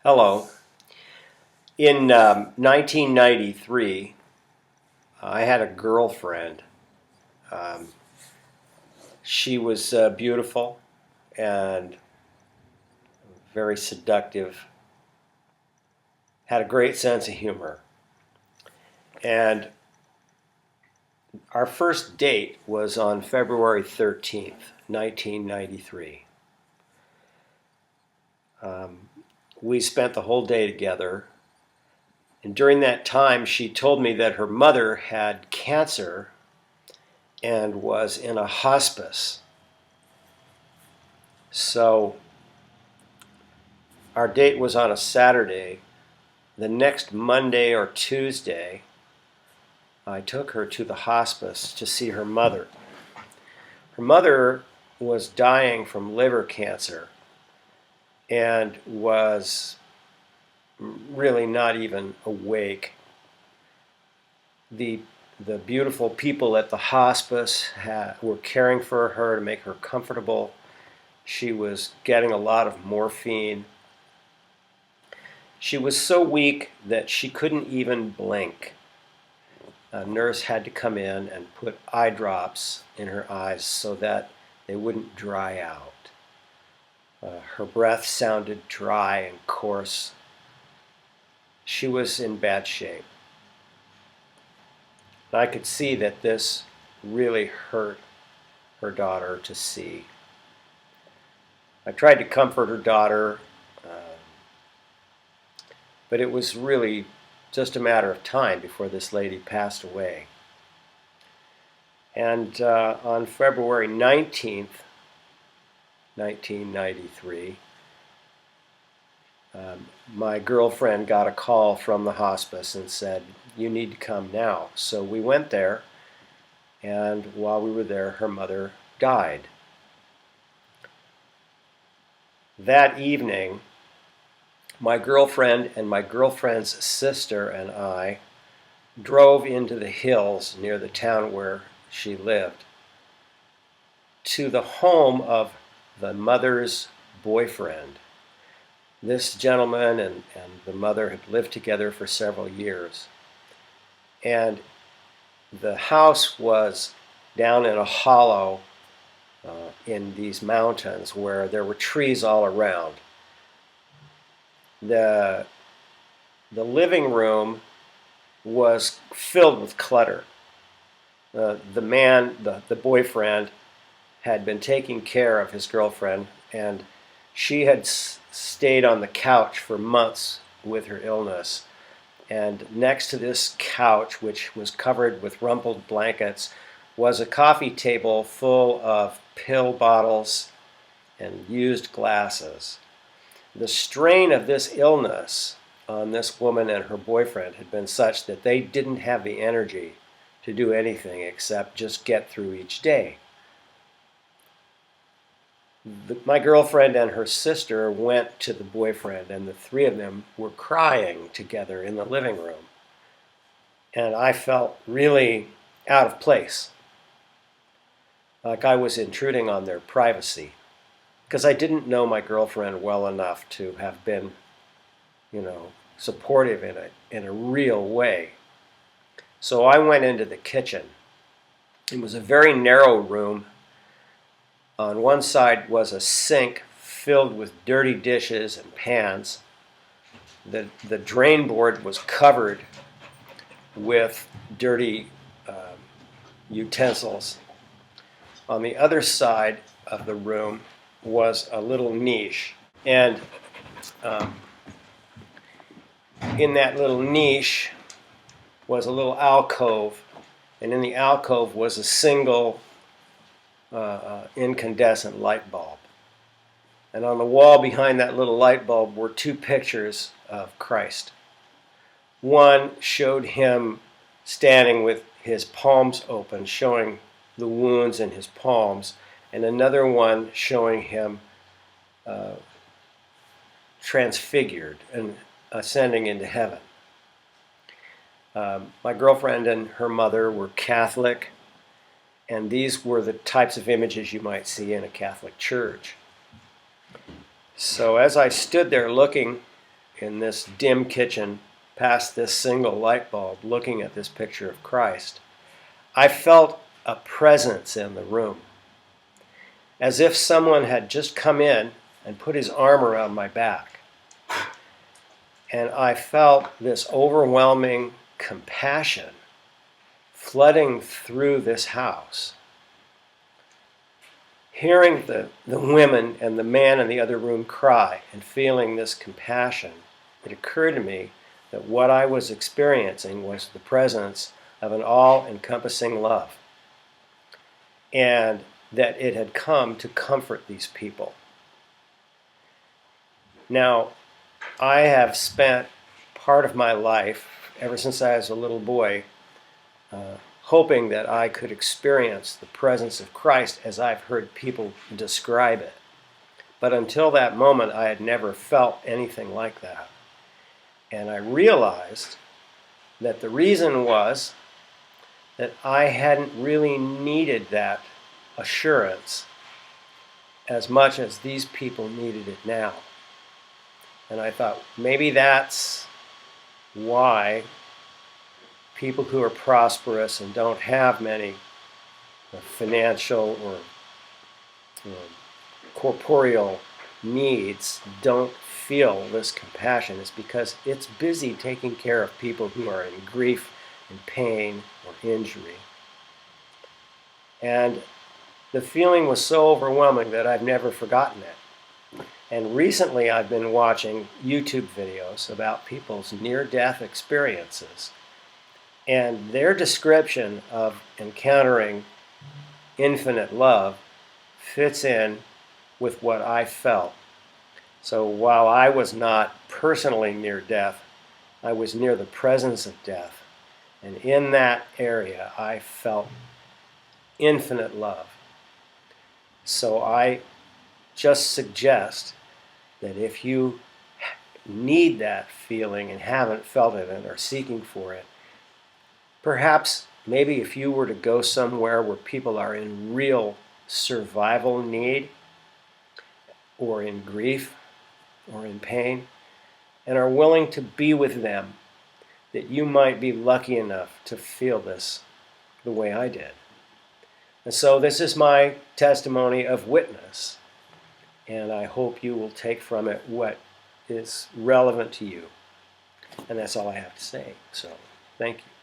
Hello. In 1993, I had a girlfriend. Um, she was beautiful and very seductive, had a great sense of humor. And our first date was on February 13th, 1993. We spent the whole day together. And during that time, she told me that her mother had cancer and was in a hospice. So our date was on a Saturday. The next Monday or Tuesday, I took her to the hospice to see her mother. Her mother was dying from liver cancer and was really not even awake. The beautiful people at the hospice were caring for her to make her comfortable. She was getting a lot of morphine. She was so weak that she couldn't even blink. A nurse had to come in and put eye drops in her eyes so that they wouldn't dry out. Her breath sounded dry and coarse. She was in bad shape. And I could see that this really hurt her daughter to see. I tried to comfort her daughter, but it was really just a matter of time before this lady passed away. And on February 19th, 1993, my girlfriend got a call from the hospice and said, "You need to come now." So we went there, and while we were there, her mother died. That evening, my girlfriend and my girlfriend's sister and I drove into the hills near the town where she lived to the home of the mother's boyfriend. This gentleman and the mother had lived together for several years. And the house was down in a hollow in these mountains where there were trees all around. The living room was filled with clutter. The boyfriend, had been taking care of his girlfriend, and she had stayed on the couch for months with her illness. And next to this couch, which was covered with rumpled blankets, was a coffee table full of pill bottles and used glasses. The strain of this illness on this woman and her boyfriend had been such that they didn't have the energy to do anything except just get through each day. My girlfriend and her sister went to the boyfriend, and the three of them were crying together in the living room. And I felt really out of place, like I was intruding on their privacy, because I didn't know my girlfriend well enough to have been, supportive in a real way. So I went into the kitchen. It was a very narrow room. On one side was a sink filled with dirty dishes and pans. The drain board was covered with dirty utensils. On the other side of the room was a little niche. And in that little niche was a little alcove. And in the alcove was a single incandescent light bulb. And on the wall behind that little light bulb were two pictures of Christ. One showed him standing with his palms open, showing the wounds in his palms, and another one showing him transfigured and ascending into heaven. My girlfriend and her mother were Catholic, and these were the types of images you might see in a Catholic church. So as I stood there looking in this dim kitchen past this single light bulb looking at this picture of Christ, I felt a presence in the room, as if someone had just come in and put his arm around my back. And I felt this overwhelming compassion flooding through this house. Hearing the women and the man in the other room cry and feeling this compassion, it occurred to me that what I was experiencing was the presence of an all-encompassing love, and that it had come to comfort these people. Now, I have spent part of my life, ever since I was a little boy, hoping that I could experience the presence of Christ as I've heard people describe it. But until that moment, I had never felt anything like that. And I realized that the reason was that I hadn't really needed that assurance as much as these people needed it now. And I thought, maybe that's why people who are prosperous and don't have many financial or corporeal needs don't feel this compassion. It's because it's busy taking care of people who are in grief and pain or injury. And the feeling was so overwhelming that I've never forgotten it. And recently I've been watching YouTube videos about people's near-death experiences. And their description of encountering infinite love fits in with what I felt. So while I was not personally near death, I was near the presence of death. And in that area, I felt infinite love. So I just suggest that if you need that feeling and haven't felt it and are seeking for it, perhaps maybe if you were to go somewhere where people are in real survival need or in grief or in pain and are willing to be with them, that you might be lucky enough to feel this the way I did. And so this is my testimony of witness, and I hope you will take from it what is relevant to you. And that's all I have to say. So, thank you.